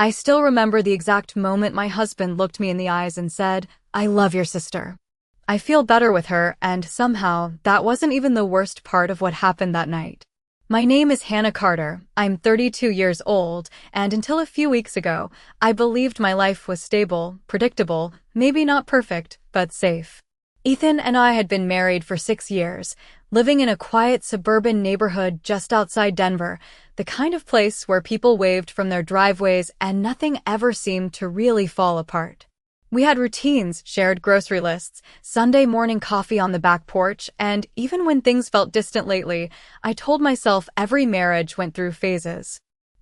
I still remember the exact moment my husband looked me in the eyes and said, "I love your sister. I feel better with her," and somehow, that wasn't even the worst part of what happened that night. My name is Hannah Carter, I'm 32 years old, and until a few weeks ago, I believed my life was stable, predictable, maybe not perfect, but safe. Ethan and I had been married for 6 years, living in a quiet suburban neighborhood just outside Denver, the kind of place where people waved from their driveways and nothing ever seemed to really fall apart. We had routines, shared grocery lists, Sunday morning coffee on the back porch, and even when things felt distant lately, I told myself every marriage went through phases.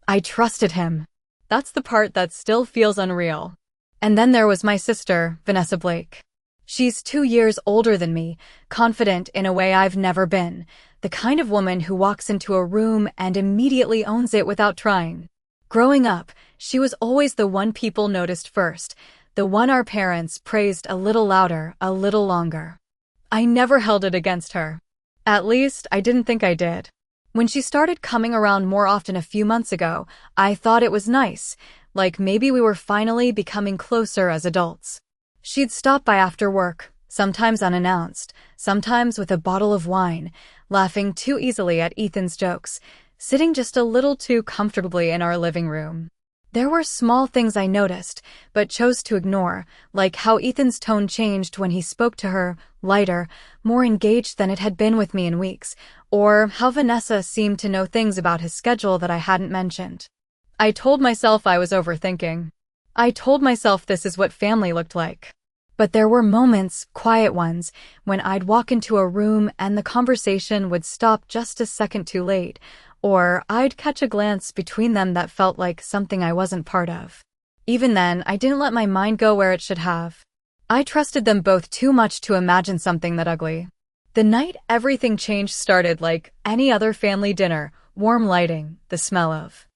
I trusted him. That's the part that still feels unreal. And then there was my sister, Vanessa Blake. She's 2 years older than me, confident in a way I've never been, the kind of woman who walks into a room and immediately owns it without trying. Growing up, she was always the one people noticed first, the one our parents praised a little louder, a little longer. I never held it against her. At least, I didn't think I did. When she started coming around more often a few months ago, I thought it was nice, like maybe we were finally becoming closer as adults. She'd stop by after work, sometimes unannounced, sometimes with a bottle of wine, laughing too easily at Ethan's jokes, sitting just a little too comfortably in our living room. There were small things I noticed, but chose to ignore, like how Ethan's tone changed when he spoke to her, lighter, more engaged than it had been with me in weeks, or how Vanessa seemed to know things about his schedule that I hadn't mentioned. I told myself I was overthinking. I told myself this is what family looked like. But there were moments, quiet ones, when I'd walk into a room and the conversation would stop just a second too late, or I'd catch a glance between them that felt like something I wasn't part of. Even then, I didn't let my mind go where it should have. I trusted them both too much to imagine something that ugly. The night everything changed started like any other family dinner, warm lighting, the smell of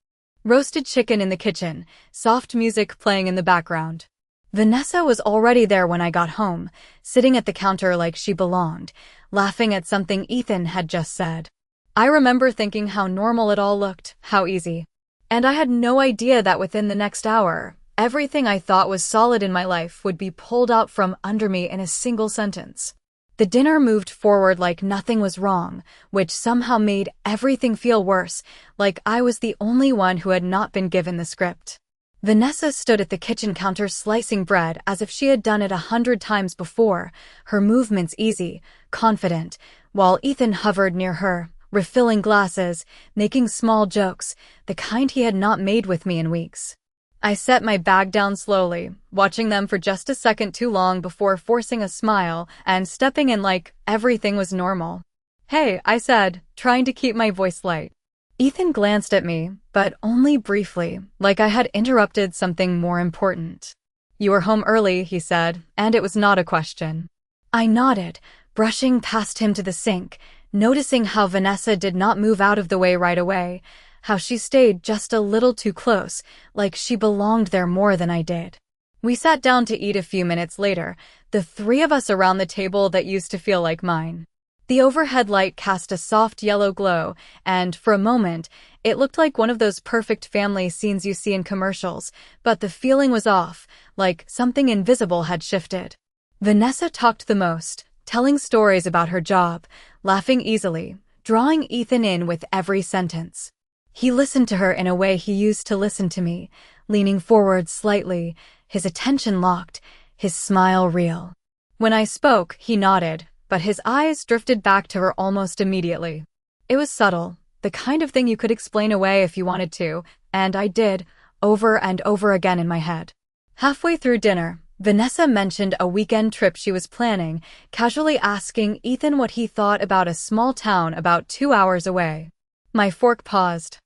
roasted chicken in the kitchen, soft music playing in the background. Vanessa was already there when I got home, sitting at the counter like she belonged, laughing at something Ethan had just said. I remember thinking how normal it all looked, how easy. And I had no idea that within the next hour, everything I thought was solid in my life would be pulled out from under me in a single sentence. The dinner moved forward like nothing was wrong, which somehow made everything feel worse, like I was the only one who had not been given the script. Vanessa stood at the kitchen counter slicing bread as if she had done it 100 times before, her movements easy, confident, while Ethan hovered near her, refilling glasses, making small jokes, the kind he had not made with me in weeks. I set my bag down slowly, watching them for just a second too long before forcing a smile and stepping in like everything was normal. "Hey," I said, trying to keep my voice light. Ethan glanced at me, but only briefly, like I had interrupted something more important. "You were home early," he said, and it was not a question. I nodded, brushing past him to the sink, noticing how Vanessa did not move out of the way right away, how she stayed just a little too close, like she belonged there more than I did. We sat down to eat a few minutes later, the three of us around the table that used to feel like mine. The overhead light cast a soft yellow glow, and for a moment, it looked like one of those perfect family scenes you see in commercials, but the feeling was off, like something invisible had shifted. Vanessa talked the most, telling stories about her job, laughing easily, drawing Ethan in with every sentence. He listened to her in a way he used to listen to me, leaning forward slightly, his attention locked, his smile real. When I spoke, he nodded, but his eyes drifted back to her almost immediately. It was subtle, the kind of thing you could explain away if you wanted to, and I did, over and over again in my head. Halfway through dinner, Vanessa mentioned a weekend trip she was planning, casually asking Ethan what he thought about a small town about 2 hours away. My fork paused.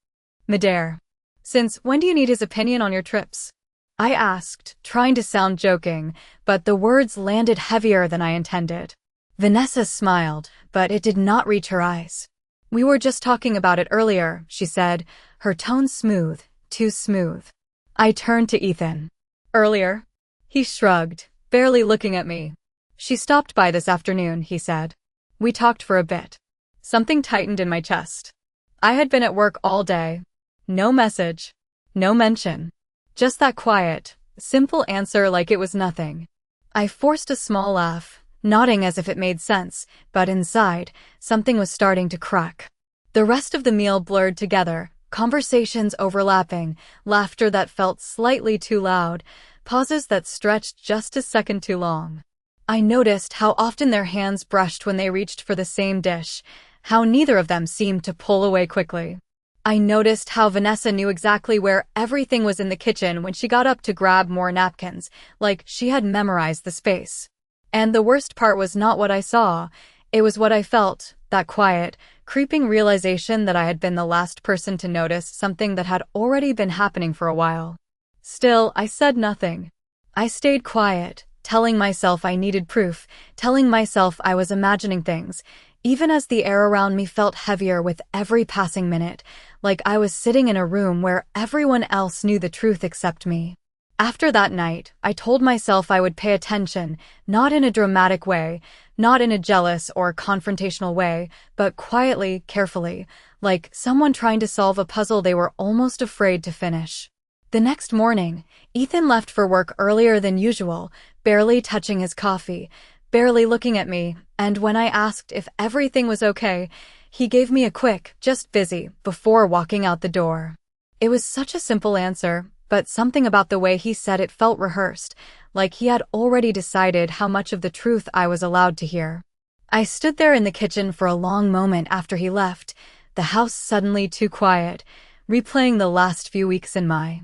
"Midair. Since when do you need his opinion on your trips?" I asked, trying to sound joking, but the words landed heavier than I intended. Vanessa smiled, but it did not reach her eyes. "We were just talking about it earlier," she said, her tone smooth, too smooth. I turned to Ethan. "Earlier?" He shrugged, barely looking at me. "She stopped by this afternoon," he said. We talked for a bit. Something tightened in my chest. I had been at work all day. No message. No mention. Just that quiet, simple answer like it was nothing. I forced a small laugh, nodding as if it made sense, but inside, something was starting to crack. The rest of the meal blurred together, conversations overlapping, laughter that felt slightly too loud, pauses that stretched just a second too long. I noticed how often their hands brushed when they reached for the same dish, how neither of them seemed to pull away quickly. I noticed how Vanessa knew exactly where everything was in the kitchen when she got up to grab more napkins, like she had memorized the space. And the worst part was not what I saw, it was what I felt, that quiet, creeping realization that I had been the last person to notice something that had already been happening for a while. Still, I said nothing. I stayed quiet, telling myself I needed proof, telling myself I was imagining things, even as the air around me felt heavier with every passing minute, like I was sitting in a room where everyone else knew the truth except me. After that night, I told myself I would pay attention, not in a dramatic way, not in a jealous or confrontational way, but quietly, carefully, like someone trying to solve a puzzle they were almost afraid to finish. The next morning, Ethan left for work earlier than usual, barely touching his coffee, barely looking at me, and when I asked if everything was okay, he gave me a quick, just busy, before walking out the door. It was such a simple answer, but something about the way he said it felt rehearsed, like he had already decided how much of the truth I was allowed to hear. I stood there in the kitchen for a long moment after he left, the house suddenly too quiet, replaying the last few weeks in my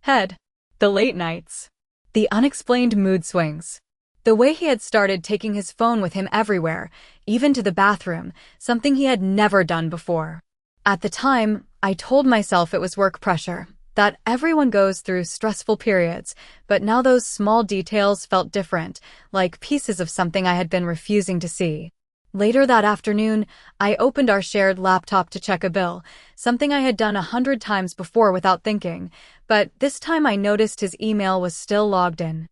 head. The late nights. The unexplained mood swings. The way he had started taking his phone with him everywhere, even to the bathroom, something he had never done before. At the time, I told myself it was work pressure, that everyone goes through stressful periods, but now those small details felt different, like pieces of something I had been refusing to see. Later that afternoon, I opened our shared laptop to check a bill, something I had done 100 times before without thinking, but this time I noticed his email was still logged in.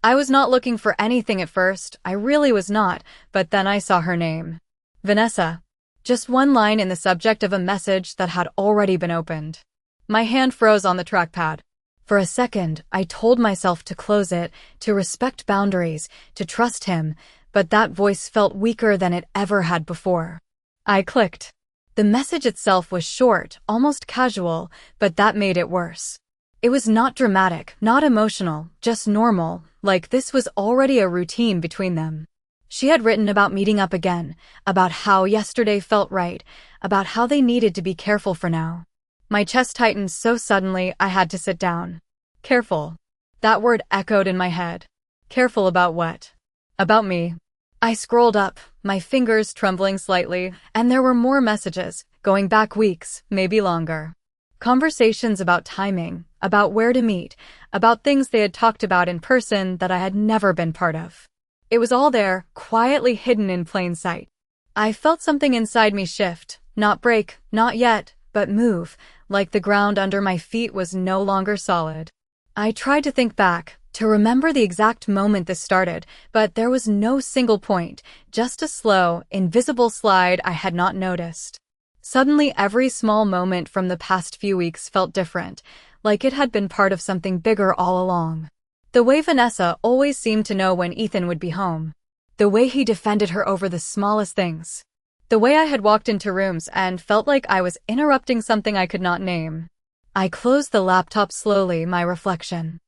I was not looking for anything at first, I really was not, but then I saw her name. Vanessa. Just one line in the subject of a message that had already been opened. My hand froze on the trackpad. For a second, I told myself to close it, to respect boundaries, to trust him, but that voice felt weaker than it ever had before. I clicked. The message itself was short, almost casual, but that made it worse. It was not dramatic, not emotional, just normal, like this was already a routine between them. She had written about meeting up again, about how yesterday felt right, about how they needed to be careful for now. My chest tightened so suddenly I had to sit down. Careful. That word echoed in my head. Careful about what? About me. I scrolled up, my fingers trembling slightly, and there were more messages, going back weeks, maybe longer. Conversations about timing, about where to meet, about things they had talked about in person that I had never been part of. It was all there, quietly hidden in plain sight. I felt something inside me shift, not break, not yet, but move, like the ground under my feet was no longer solid. I tried to think back, to remember the exact moment this started, but there was no single point, just a slow, invisible slide I had not noticed. Suddenly every small moment from the past few weeks felt different, like it had been part of something bigger all along. The way Vanessa always seemed to know when Ethan would be home. The way he defended her over the smallest things. The way I had walked into rooms and felt like I was interrupting something I could not name. I closed the laptop slowly, my reflection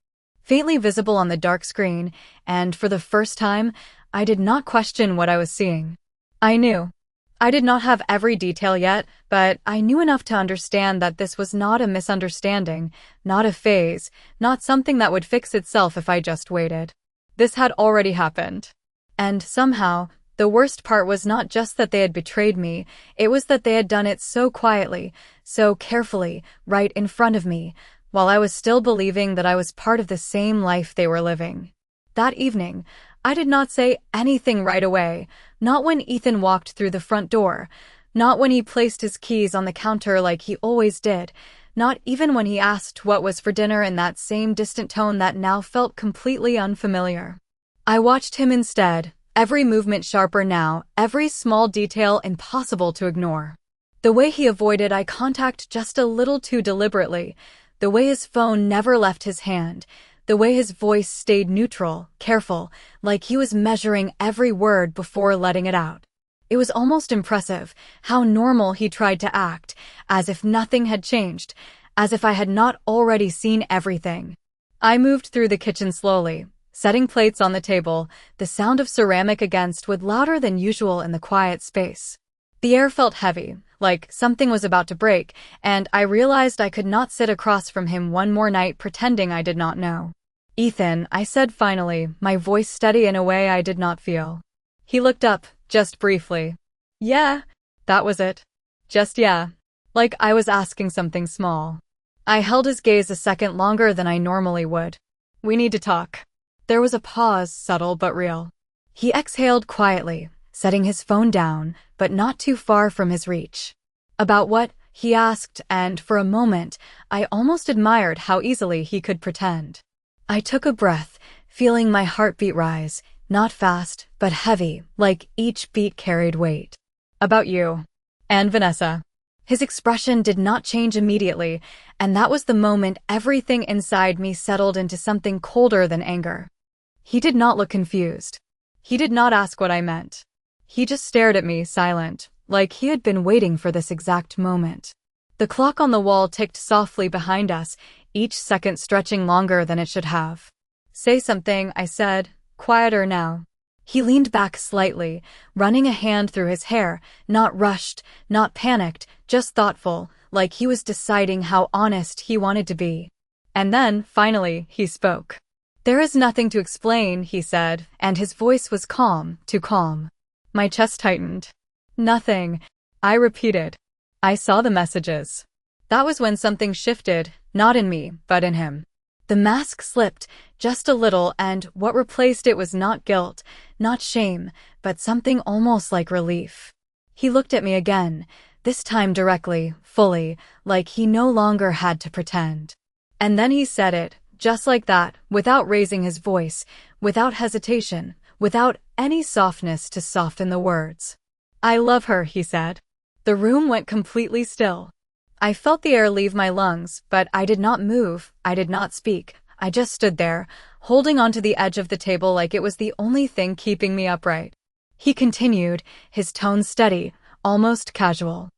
faintly visible on the dark screen, and for the first time, I did not question what I was seeing. I knew. I did not have every detail yet, but I knew enough to understand that this was not a misunderstanding, not a phase, not something that would fix itself if I just waited. This had already happened. And somehow, the worst part was not just that they had betrayed me, it was that they had done it so quietly, so carefully, right in front of me, while I was still believing that I was part of the same life they were living. That evening, I did not say anything right away, not when Ethan walked through the front door, not when he placed his keys on the counter like he always did, not even when he asked what was for dinner in that same distant tone that now felt completely unfamiliar. I watched him instead, every movement sharper now, every small detail impossible to ignore. The way he avoided eye contact just a little too deliberately, The way his phone never left his hand, the way his voice stayed neutral, careful, like he was measuring every word before letting it out. It was almost impressive how normal he tried to act, as if nothing had changed, as if I had not already seen everything. I moved through the kitchen slowly, setting plates on the table, the sound of ceramic against wood louder than usual in the quiet space. The air felt heavy, like something was about to break, and I realized I could not sit across from him one more night pretending I did not know. "Ethan," I said finally, my voice steady in a way I did not feel. He looked up, just briefly. "Yeah." That was it. Just yeah. Like I was asking something small. I held his gaze a second longer than I normally would. "We need to talk." There was a pause, subtle but real. He exhaled quietly, setting his phone down, but not too far from his reach. "About what?" he asked, and for a moment, I almost admired how easily he could pretend. I took a breath, feeling my heartbeat rise, not fast, but heavy, like each beat carried weight. "About you. And Vanessa." His expression did not change immediately, and that was the moment everything inside me settled into something colder than anger. He did not look confused. He did not ask what I meant. He just stared at me, silent, like he had been waiting for this exact moment. The clock on the wall ticked softly behind us, each second stretching longer than it should have. "Say something," I said, quieter now. He leaned back slightly, running a hand through his hair, not rushed, not panicked, just thoughtful, like he was deciding how honest he wanted to be. And then, finally, he spoke. "There is nothing to explain," he said, and his voice was calm, too calm. My chest tightened. "Nothing," I repeated. "I saw the messages." That was when something shifted, not in me, but in him. The mask slipped, just a little, and what replaced it was not guilt, not shame, but something almost like relief. He looked at me again, this time directly, fully, like he no longer had to pretend. And then he said it, just like that, without raising his voice, without hesitation, without any softness to soften the words. "I love her," he said. The room went completely still. I felt the air leave my lungs, but I did not move, I did not speak. I just stood there, holding onto the edge of the table like it was the only thing keeping me upright. He continued, his tone steady, almost casual.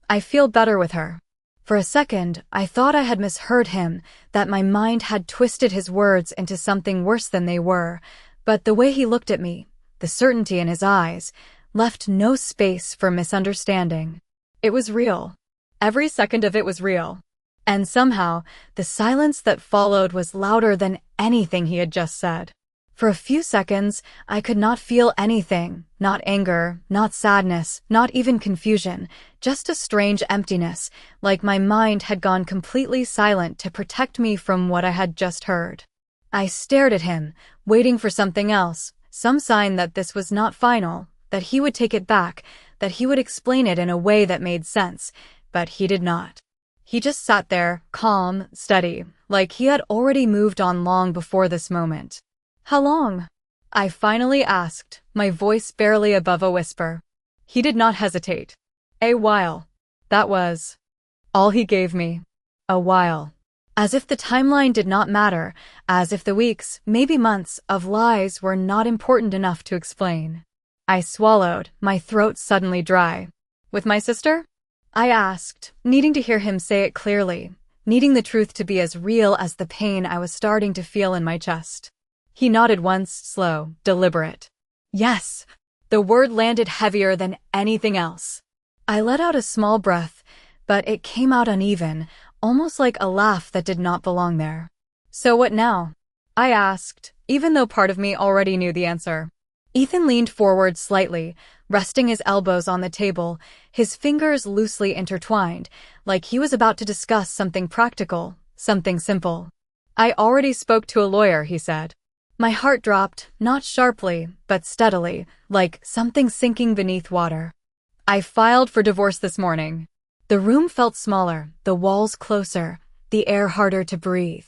"I feel better with her." For a second, I thought I had misheard him, that my mind had twisted his words into something worse than they were, but the way he looked at me, the certainty in his eyes, left no space for misunderstanding. It was real. Every second of it was real. And somehow, the silence that followed was louder than anything he had just said. For a few seconds, I could not feel anything, not anger, not sadness, not even confusion, just a strange emptiness, like my mind had gone completely silent to protect me from what I had just heard. I stared at him, waiting for something else, some sign that this was not final, that he would take it back, that he would explain it in a way that made sense, but he did not. He just sat there, calm, steady, like he had already moved on long before this moment. "How long?" I finally asked, my voice barely above a whisper. He did not hesitate. "A while." That was all he gave me. A while. As if the timeline did not matter, as if the weeks, maybe months, of lies were not important enough to explain. I swallowed, my throat suddenly dry. "With my sister?" I asked, needing to hear him say it clearly, needing the truth to be as real as the pain I was starting to feel in my chest. He nodded once, slow, deliberate. "Yes." The word landed heavier than anything else. I let out a small breath, but it came out uneven, almost like a laugh that did not belong there. "So what now?" I asked, even though part of me already knew the answer. Ethan leaned forward slightly, resting his elbows on the table, his fingers loosely intertwined, like he was about to discuss something practical, something simple. "I already spoke to a lawyer," he said. My heart dropped, not sharply, but steadily, like something sinking beneath water. "I filed for divorce this morning." The room felt smaller, the walls closer, the air harder to breathe.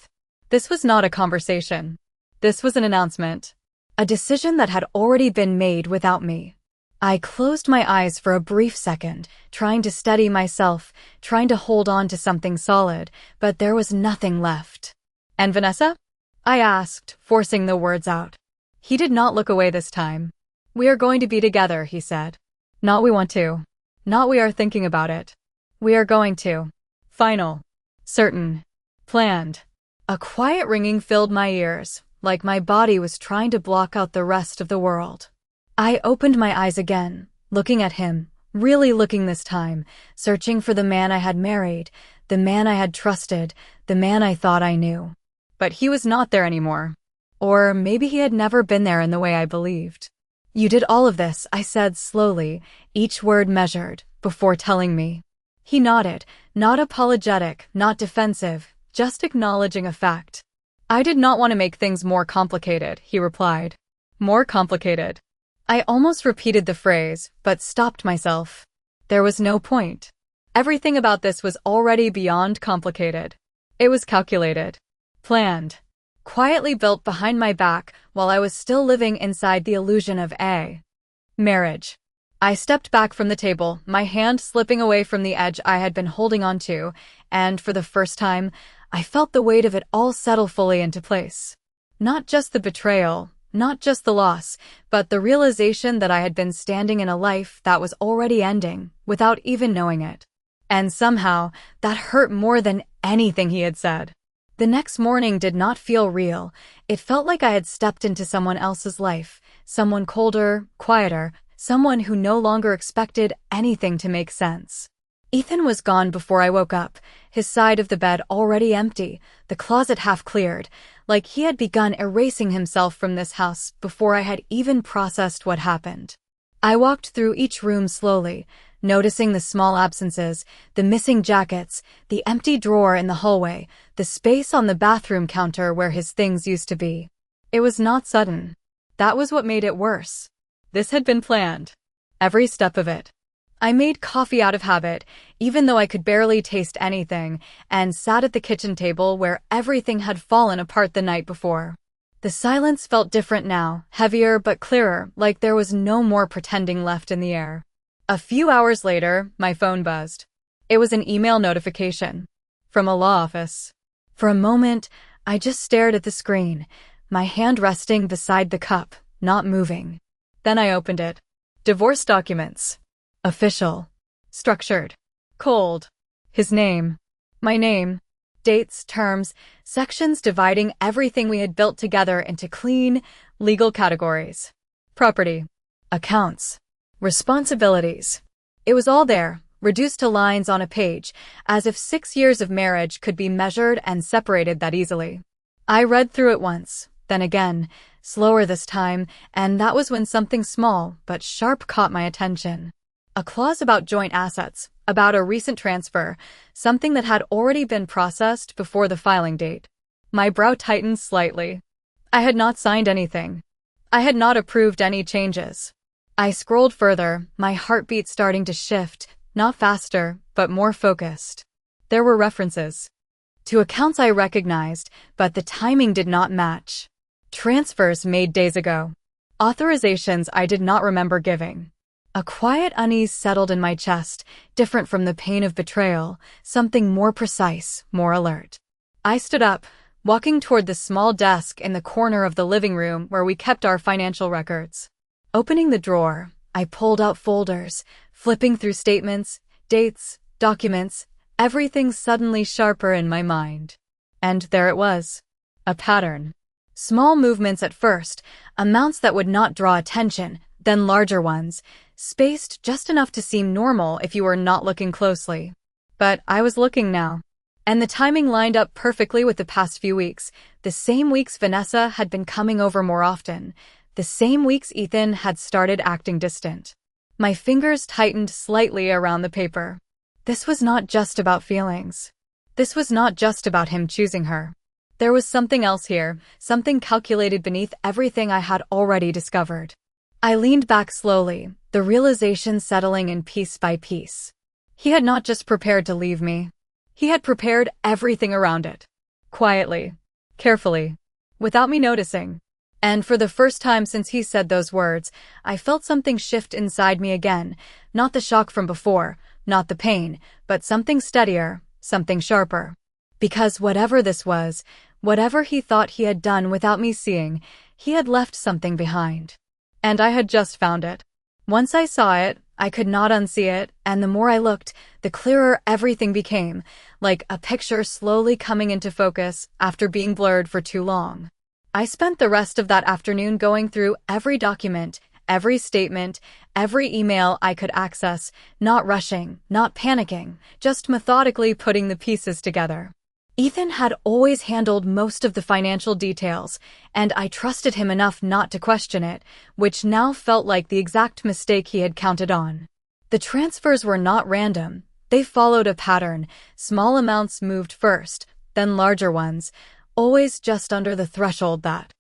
This was not a conversation. This was an announcement. A decision that had already been made without me. I closed my eyes for a brief second, trying to steady myself, trying to hold on to something solid, but there was nothing left. "And Vanessa?" I asked, forcing the words out. He did not look away this time. "We are going to be together," he said. "Not we want to. Not we are thinking about it. We are going to. Final. Certain. Planned." A quiet ringing filled my ears, like my body was trying to block out the rest of the world. I opened my eyes again, looking at him, really looking this time, searching for the man I had married, the man I had trusted, the man I thought I knew. But he was not there anymore. Or maybe he had never been there in the way I believed. "You did all of this," I said slowly, each word measured, before telling me. He nodded, not apologetic, not defensive, just acknowledging a fact. "I did not want to make things more complicated," he replied. "More complicated." I almost repeated the phrase, but stopped myself. There was no point. Everything about this was already beyond complicated. It was calculated. Planned. Quietly built behind my back while I was still living inside the illusion of a marriage. I stepped back from the table, my hand slipping away from the edge I had been holding onto, and for the first time, I felt the weight of it all settle fully into place. Not just the betrayal, not just the loss, but the realization that I had been standing in a life that was already ending, without even knowing it. And somehow, that hurt more than anything he had said. The next morning did not feel real. It felt like I had stepped into someone else's life, someone colder, quieter, someone who no longer expected anything to make sense. Ethan was gone before I woke up, his side of the bed already empty, the closet half cleared, like he had begun erasing himself from this house before I had even processed what happened. I walked through each room slowly, noticing the small absences, the missing jackets, the empty drawer in the hallway, the space on the bathroom counter where his things used to be. It was not sudden. That was what made it worse. This had been planned. Every step of it. I made coffee out of habit, even though I could barely taste anything, and sat at the kitchen table where everything had fallen apart the night before. The silence felt different now, heavier but clearer, like there was no more pretending left in the air. A few hours later, my phone buzzed. It was an email notification. From a law office. For a moment, I just stared at the screen, my hand resting beside the cup, not moving. Then I opened it. Divorce documents. Official. Structured. Cold. His name. My name. Dates, terms, sections dividing everything we had built together into clean, legal categories. Property. Accounts. Responsibilities. It was all there, reduced to lines on a page, as if 6 years of marriage could be measured and separated that easily. I read through it once, then again, slower this time, and that was when something small but sharp caught my attention. A clause about joint assets, about a recent transfer, something that had already been processed before the filing date. My brow tightened slightly. I had not signed anything. I had not approved any changes. I scrolled further, my heartbeat starting to shift, not faster, but more focused. There were references to accounts I recognized, but the timing did not match. Transfers made days ago. Authorizations I did not remember giving. A quiet unease settled in my chest, different from the pain of betrayal, something more precise, more alert. I stood up, walking toward the small desk in the corner of the living room where we kept our financial records. Opening the drawer, I pulled out folders, flipping through statements, dates, documents, everything suddenly sharper in my mind. And there it was. A pattern. Small movements at first, amounts that would not draw attention, then larger ones, spaced just enough to seem normal if you were not looking closely. But I was looking now. And the timing lined up perfectly with the past few weeks, the same weeks Vanessa had been coming over more often, the same weeks Ethan had started acting distant. My fingers tightened slightly around the paper. This was not just about feelings. This was not just about him choosing her. There was something else here, something calculated beneath everything I had already discovered. I leaned back slowly, the realization settling in piece by piece. He had not just prepared to leave me. He had prepared everything around it. Quietly. Carefully. Without me noticing. And for the first time since he said those words, I felt something shift inside me again. Not the shock from before, not the pain, but something steadier, something sharper. Because whatever this was, whatever he thought he had done without me seeing, he had left something behind. And I had just found it. Once I saw it, I could not unsee it, and the more I looked, the clearer everything became, like a picture slowly coming into focus after being blurred for too long. I spent the rest of that afternoon going through every document, every statement, every email I could access, not rushing, not panicking, just methodically putting the pieces together. Ethan had always handled most of the financial details, and I trusted him enough not to question it, which now felt like the exact mistake he had counted on. The transfers were not random. They followed a pattern. Small amounts moved first, then larger ones, always just under the threshold that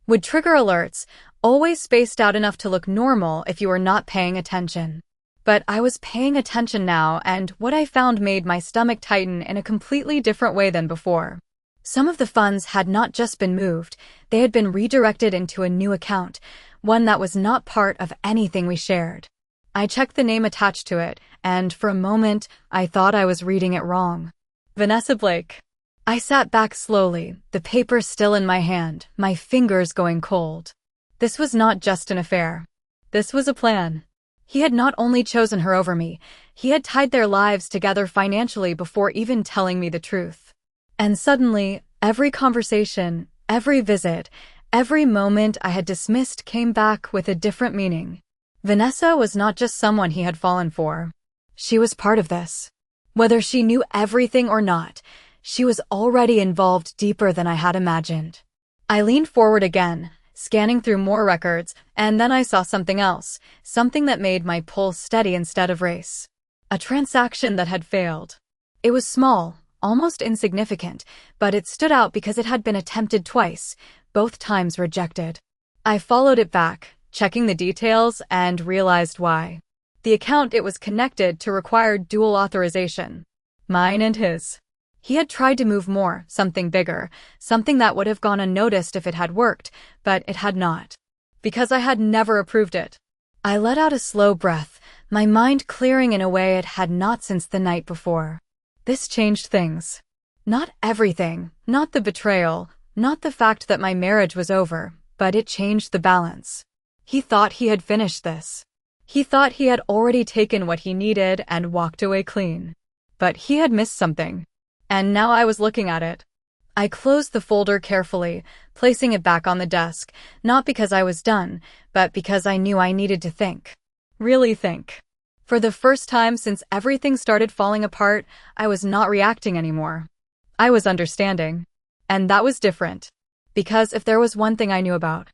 would trigger alerts, always spaced out enough to look normal if you were not paying attention. But I was paying attention now, and what I found made my stomach tighten in a completely different way than before. Some of the funds had not just been moved, they had been redirected into a new account, one that was not part of anything we shared. I checked the name attached to it, and for a moment, I thought I was reading it wrong. Vanessa Blake. I sat back slowly, the paper still in my hand, my fingers going cold. This was not just an affair. This was a plan. He had not only chosen her over me, he had tied their lives together financially before even telling me the truth. And suddenly, every conversation, every visit, every moment I had dismissed came back with a different meaning. Vanessa was not just someone he had fallen for. She was part of this. Whether she knew everything or not, she was already involved deeper than I had imagined. I leaned forward again, scanning through more records, and then I saw something else, something that made my pulse steady instead of race. A transaction that had failed. It was small, almost insignificant, but it stood out because it had been attempted twice, both times rejected. I followed it back, checking the details, and realized why. The account it was connected to required dual authorization. Mine and his. He had tried to move more, something bigger, something that would have gone unnoticed if it had worked, but it had not. Because I had never approved it. I let out a slow breath, my mind clearing in a way it had not since the night before. This changed things. Not everything, not the betrayal, not the fact that my marriage was over, but it changed the balance. He thought he had finished this. He thought he had already taken what he needed and walked away clean. But he had missed something. And now I was looking at it. I closed the folder carefully, placing it back on the desk, not because I was done, but because I knew I needed to think. Really think. For the first time since everything started falling apart, I was not reacting anymore. I was understanding. And that was different. Because if there was one thing I knew about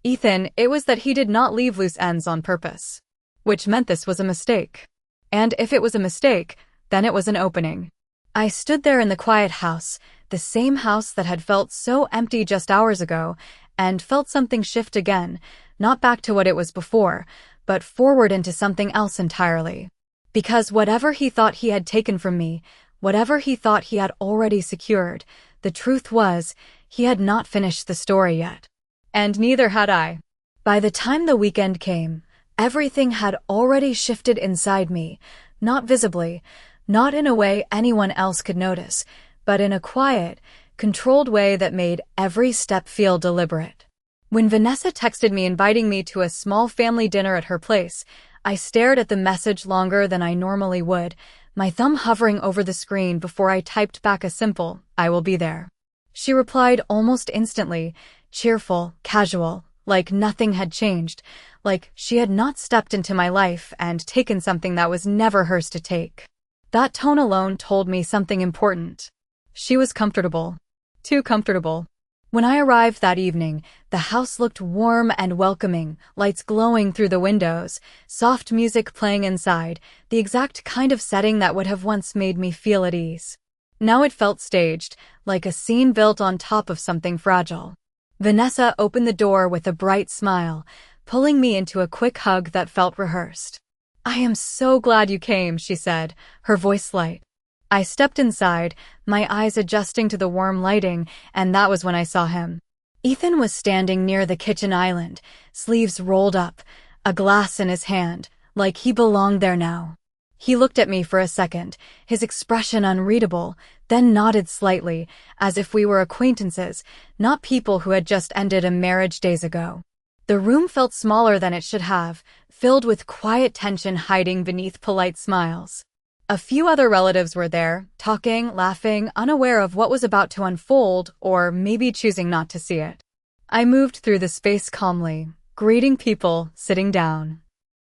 Ethan, it was that he did not leave loose ends on purpose. Which meant this was a mistake. And if it was a mistake, then it was an opening. I stood there in the quiet house, the same house that had felt so empty just hours ago, and felt something shift again, not back to what it was before, but forward into something else entirely. Because whatever he thought he had taken from me, whatever he thought he had already secured, the truth was, he had not finished the story yet. And neither had I. By the time the weekend came, everything had already shifted inside me, not visibly, not in a way anyone else could notice, but in a quiet, controlled way that made every step feel deliberate. When Vanessa texted me inviting me to a small family dinner at her place, I stared at the message longer than I normally would, my thumb hovering over the screen before I typed back a simple, "I will be there." She replied almost instantly, cheerful, casual, like nothing had changed, like she had not stepped into my life and taken something that was never hers to take. That tone alone told me something important. She was comfortable. Too comfortable. When I arrived that evening, the house looked warm and welcoming, lights glowing through the windows, soft music playing inside, the exact kind of setting that would have once made me feel at ease. Now it felt staged, like a scene built on top of something fragile. Vanessa opened the door with a bright smile, pulling me into a quick hug that felt rehearsed. "I am so glad you came," she said, her voice light. I stepped inside, my eyes adjusting to the warm lighting, and that was when I saw him. Ethan was standing near the kitchen island, sleeves rolled up, a glass in his hand, like he belonged there now. He looked at me for a second, his expression unreadable, then nodded slightly, as if we were acquaintances, not people who had just ended a marriage days ago. The room felt smaller than it should have, filled with quiet tension hiding beneath polite smiles. A few other relatives were there, talking, laughing, unaware of what was about to unfold, or maybe choosing not to see it. I moved through the space calmly, greeting people, sitting down,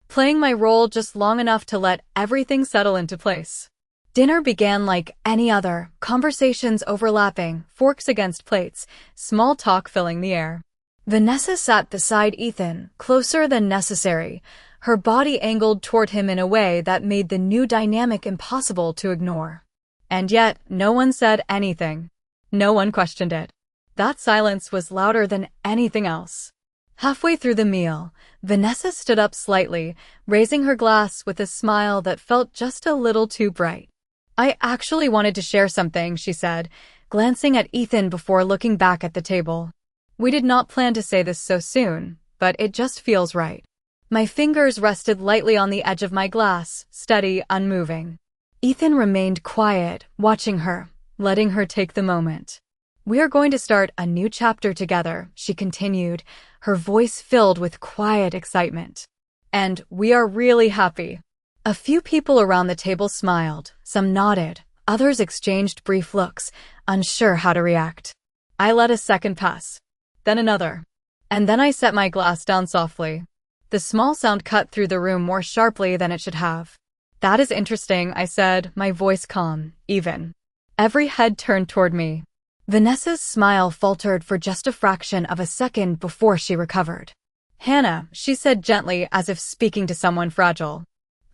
playing my role just long enough to let everything settle into place. Dinner began like any other, conversations overlapping, forks against plates, small talk filling the air. Vanessa sat beside Ethan, closer than necessary, her body angled toward him in a way that made the new dynamic impossible to ignore. And yet, no one said anything. No one questioned it. That silence was louder than anything else. Halfway through the meal, Vanessa stood up slightly, raising her glass with a smile that felt just a little too bright. "I actually wanted to share something," she said, glancing at Ethan before looking back at the table. "We did not plan to say this so soon, but it just feels right." My fingers rested lightly on the edge of my glass, steady, unmoving. Ethan remained quiet, watching her, letting her take the moment. "We are going to start a new chapter together," she continued, her voice filled with quiet excitement. "And we are really happy." A few people around the table smiled, some nodded, others exchanged brief looks, unsure how to react. I let a second pass, then another, and then I set my glass down softly. The small sound cut through the room more sharply than it should have. "That is interesting," I said, my voice calm, even. Every head turned toward me. Vanessa's smile faltered for just a fraction of a second before she recovered. "Hannah," she said gently as if speaking to someone fragile.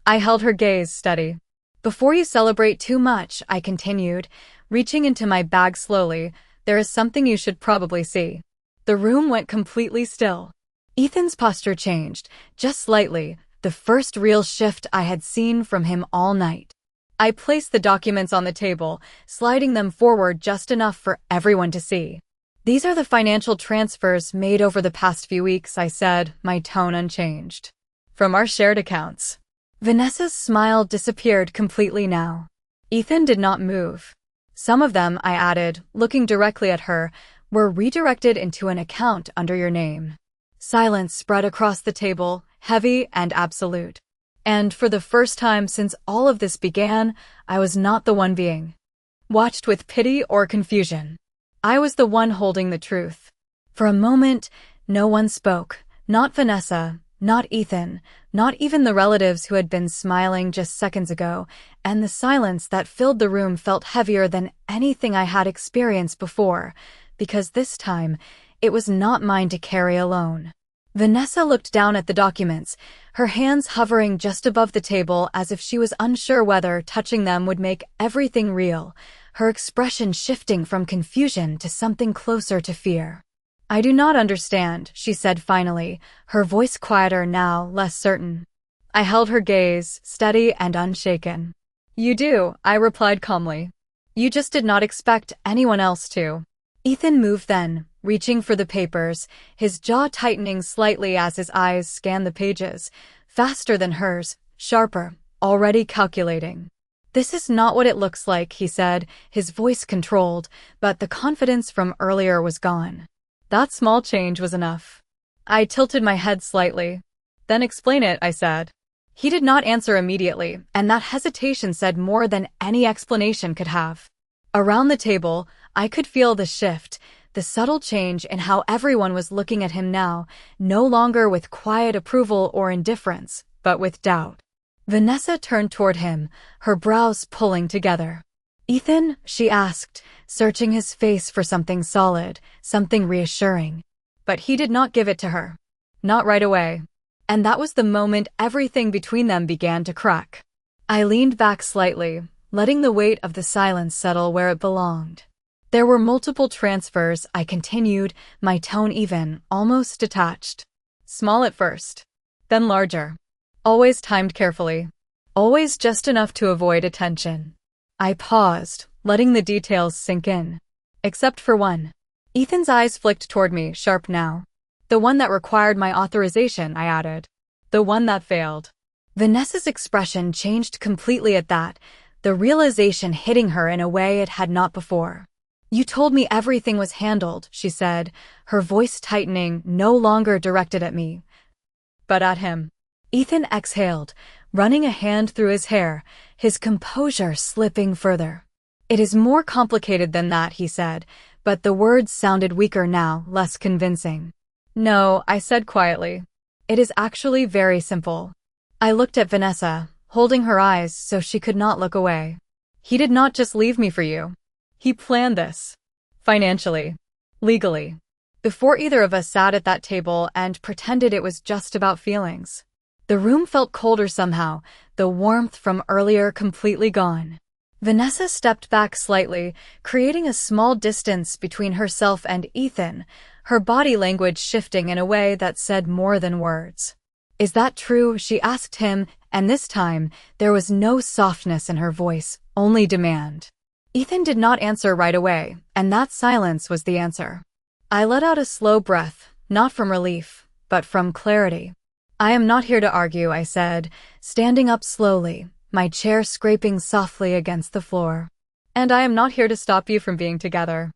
I held her gaze steady. "Before you celebrate too much," I continued, reaching into my bag slowly, "there is something you should probably see." The room went completely still. Ethan's posture changed, just slightly, the first real shift I had seen from him all night. I placed the documents on the table, sliding them forward just enough for everyone to see. "These are the financial transfers made over the past few weeks," I said, my tone unchanged. "From our shared accounts." Vanessa's smile disappeared completely now. Ethan did not move. "Some of them," I added, looking directly at her, "were redirected into an account under your name." Silence spread across the table, heavy and absolute. And for the first time since all of this began, I was not the one being watched with pity or confusion. I was the one holding the truth. For a moment, no one spoke, not Vanessa, not Ethan, not even the relatives who had been smiling just seconds ago, and the silence that filled the room felt heavier than anything I had experienced before, because this time, it was not mine to carry alone. Vanessa looked down at the documents, her hands hovering just above the table as if she was unsure whether touching them would make everything real, her expression shifting from confusion to something closer to fear. "I do not understand," she said finally, her voice quieter now, less certain. I held her gaze, steady and unshaken. "You do," I replied calmly. "You just did not expect anyone else to." Ethan moved then, reaching for the papers, his jaw tightening slightly as his eyes scanned the pages, faster than hers, sharper, already calculating. "This is not what it looks like," he said, his voice controlled, but the confidence from earlier was gone. That small change was enough. I tilted my head slightly. "Then explain it," I said. He did not answer immediately, and that hesitation said more than any explanation could have. Around the table, I could feel the shift, the subtle change in how everyone was looking at him now, no longer with quiet approval or indifference, but with doubt. Vanessa turned toward him, her brows pulling together. "Ethan?" she asked, searching his face for something solid, something reassuring. But he did not give it to her. Not right away. And that was the moment everything between them began to crack. I leaned back slightly, letting the weight of the silence settle where it belonged. "There were multiple transfers," I continued, my tone even, almost detached. "Small at first, then larger. Always timed carefully. Always just enough to avoid attention." I paused, letting the details sink in. "Except for one." Ethan's eyes flicked toward me, sharp now. The one that required my authorization, I added. The one that failed. Vanessa's expression changed completely at that, the realization hitting her in a way it had not before. You told me everything was handled, she said, her voice tightening, no longer directed at me, but at him. Ethan exhaled, running a hand through his hair, his composure slipping further. It is more complicated than that, he said, but the words sounded weaker now, less convincing. No, I said quietly. It is actually very simple. I looked at Vanessa, holding her eyes so she could not look away. He did not just leave me for you. He planned this. Financially. Legally. Before either of us sat at that table and pretended it was just about feelings. The room felt colder somehow, the warmth from earlier completely gone. Vanessa stepped back slightly, creating a small distance between herself and Ethan, her body language shifting in a way that said more than words. Is that true? She asked him, and this time, there was no softness in her voice, only demand. Ethan did not answer right away, and that silence was the answer. I let out a slow breath, not from relief, but from clarity. I am not here to argue, I said, standing up slowly, my chair scraping softly against the floor. And I am not here to stop you from being together.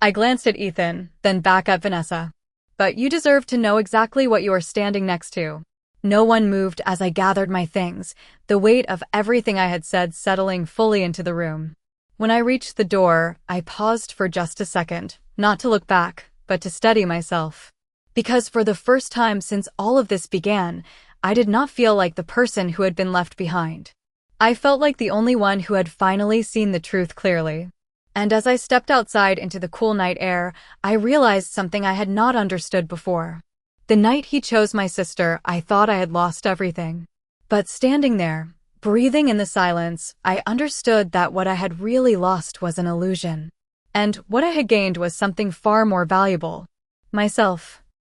I glanced at Ethan, then back at Vanessa. But you deserve to know exactly what you are standing next to. No one moved as I gathered my things, the weight of everything I had said settling fully into the room. When I reached the door, I paused for just a second, not to look back, but to steady myself. Because for the first time since all of this began, I did not feel like the person who had been left behind. I felt like the only one who had finally seen the truth clearly. And as I stepped outside into the cool night air, I realized something I had not understood before. The night he chose my sister, I thought I had lost everything. But standing there, breathing in the silence, I understood that what I had really lost was an illusion. And what I had gained was something far more valuable. Myself.